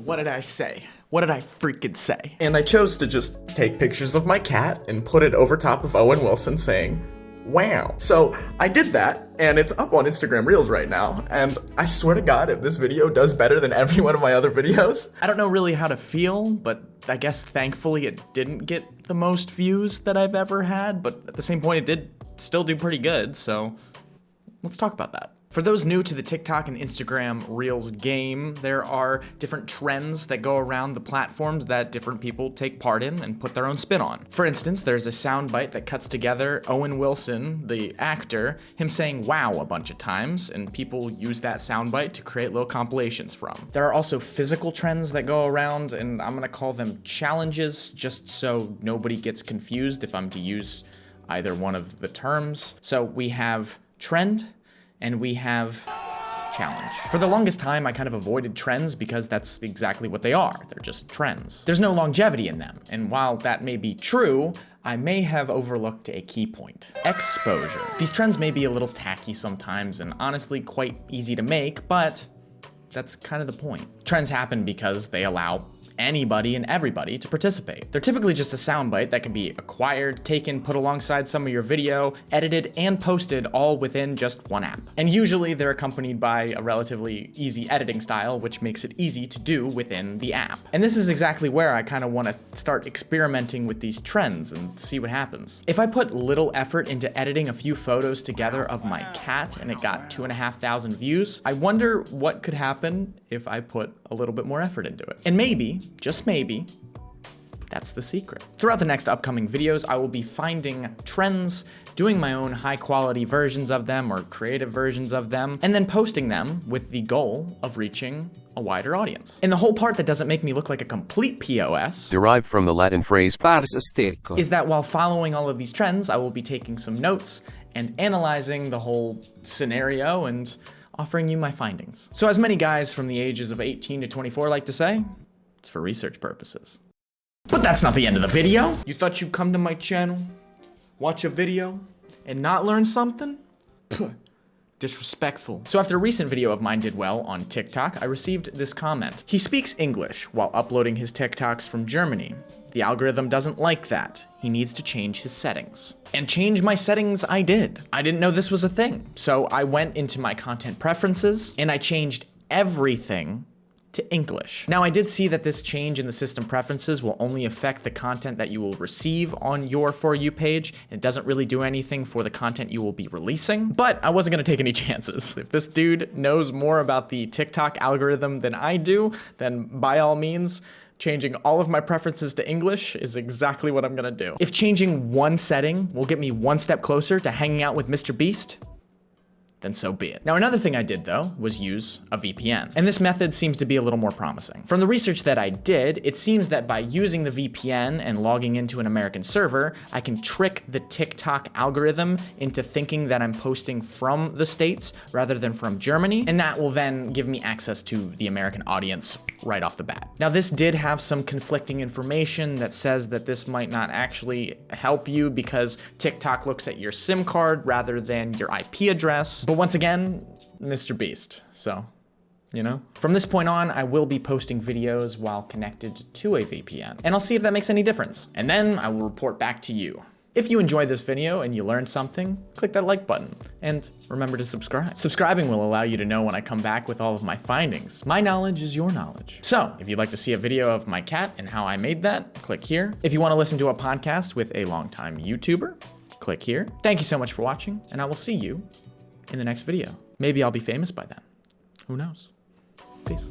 What did I say? What did I freaking say? And I chose to just take pictures of my cat and put it over top of Owen Wilson saying, wow. So I did that, and it's up on Instagram Reels right now, and I swear to God, if this video does better than every one of my other videos. I don't know really how to feel, but I guess thankfully it didn't get the most views that I've ever had, but at the same point it did still do pretty good, so let's talk about that. For those new to the TikTok and Instagram Reels game, there are different trends that go around the platforms that different people take part in and put their own spin on. For instance, there's a soundbite that cuts together Owen Wilson, the actor, him saying wow a bunch of times, and people use that soundbite to create little compilations from. There are also physical trends that go around, and I'm gonna call them challenges, just so nobody gets confused if I'm to use either one of the terms. So we have trend, and we have challenge. For the longest time, I kind of avoided trends because that's exactly what they are. They're just trends. There's no longevity in them. And while that may be true, I may have overlooked a key point. Exposure. These trends may be a little tacky sometimes and honestly quite easy to make, but that's kind of the point. Trends happen because they allow anybody and everybody to participate. They're typically just a soundbite that can be acquired, taken, put alongside some of your video, edited, and posted all within just one app. And usually they're accompanied by a relatively easy editing style, which makes it easy to do within the app. And this is exactly where I kind of want to start experimenting with these trends and see what happens. If I put little effort into editing a few photos together of my cat and it got 2,500 views, I wonder what could happen if I put a little bit more effort into it. And maybe, just maybe, that's the secret. Throughout the next upcoming videos, I will be finding trends, doing my own high quality versions of them or creative versions of them, and then posting them with the goal of reaching a wider audience. And the whole part that doesn't make me look like a complete POS, derived from the Latin phrase Parsestecco, is that while following all of these trends, I will be taking some notes and analyzing the whole scenario and offering you my findings. So as many guys from the ages of 18 to 24 like to say, it's for research purposes. But that's not the end of the video. You thought you'd come to my channel, watch a video, and not learn something? Puh, disrespectful. So after a recent video of mine did well on TikTok, I received this comment. He speaks English while uploading his TikToks from Germany. The algorithm doesn't like that. He needs to change his settings. And change my settings I did. I didn't know this was a thing. So I went into my content preferences and I changed everything to English. Now I did see that this change in the system preferences will only affect the content that you will receive on your For You page. It doesn't really do anything for the content you will be releasing, but I wasn't gonna take any chances. If this dude knows more about the TikTok algorithm than I do, then by all means, changing all of my preferences to English is exactly what I'm gonna do. If changing one setting will get me one step closer to hanging out with Mr. Beast, then so be it. Now, another thing I did though was use a VPN. And this method seems to be a little more promising. From the research that I did, it seems that by using the VPN and logging into an American server, I can trick the TikTok algorithm into thinking that I'm posting from the States rather than from Germany. And that will then give me access to the American audience right off the bat. Now, this did have some conflicting information that says that this might not actually help you because TikTok looks at your SIM card rather than your IP address. But once again, Mr. Beast, so, you know? From this point on, I will be posting videos while connected to a VPN, and I'll see if that makes any difference. And then I will report back to you. If you enjoyed this video and you learned something, click that like button, and remember to subscribe. Subscribing will allow you to know when I come back with all of my findings. My knowledge is your knowledge. So, if you'd like to see a video of my cat and how I made that, click here. If you want to listen to a podcast with a longtime YouTuber, click here. Thank you so much for watching, and I will see you in the next video. Maybe I'll be famous by then. Who knows? Peace.